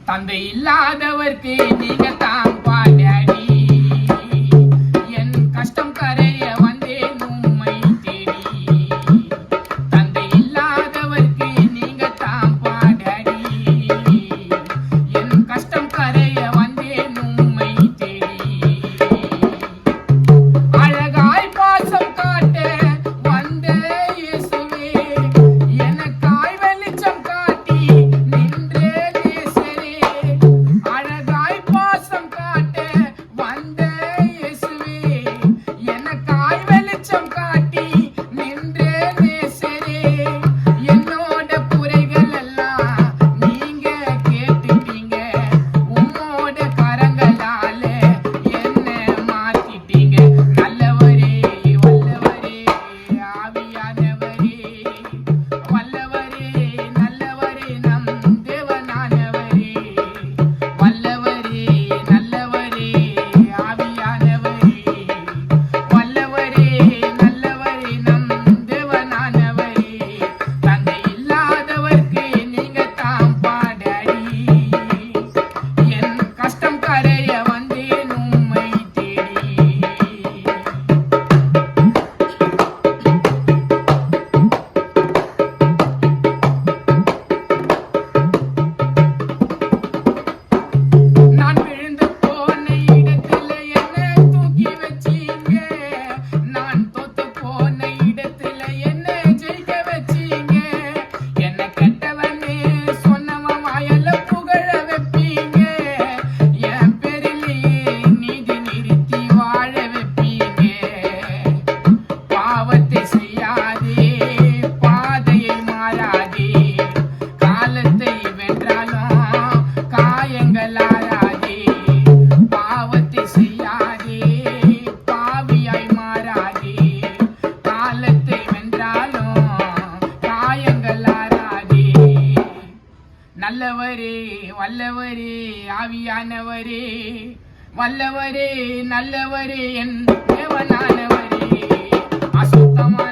தந்தை இல்லாதவர்க்கு நீங்க தான் பாடாடி என் கஷ்டம் கரைய வந்தேன் உம்மை தேடி தந்தை இல்லாதவர்க்கு நீங்க தான் பாடாடி என் கஷ்டம் கரைய வந்தேன் உம்மை தேடி அழகாய் பாசம் காட்ட வந்த இயேசுவே எனக்காய் வெளிச்சம் காட்டி நின்றே நேசரே அழகாய் பாசம் காட்ட வந்த இயேசுவே எனக்காய் வெளிச்சம் காட்டி நின்றே நேசரே என்னோட குறைகள் எல்லாம் நீங்க கேட்டுட்டீங்க உம்மோட கரங்களால என்ன மாத்திட்டீங்க நல்லவரே வல்லவரே ஆவியானவரே வல்லவரே நல்லவரே நம் தேவனானவரே வல்லவரே நல்லவரே ஆவியானவரே வல்லவரே நல்லவரே நம் தேவனானவரே தந்தை இல்லாதவர்க்கு நீங்க தான் பாடாடி என் கஷ்டம் கரைய வந்தேன் உம்மை தேடி நான் விழுந்து போன இடத்துல என்ன தூக்கி வச்சீங்க நான் தோத்து போன இடத்துல என்ன ஜெயிக்க வச்சீங்க என்ன கெட்டவனே சொன்னவன் வாயல்ல புகழ வைப்பீங்க என் பேரிலேயே நீதி நிறுத்தி வாழ வைப்பீங்க பாவத்தை செய்யாதே பாதையை மாறாதே காலத்தை வென்றாலும் காயங்கள் ஆறாதே பாவத்தை செய்யாதே பாவியாய் மாறாதே காலத்தை வென்றாலும் காயங்கள் ஆறாதே நல்லவரே வல்லவரே ஆவியானவரே வல்லவரே நல்லவரே என் தேவனானவரே அசுத்தமா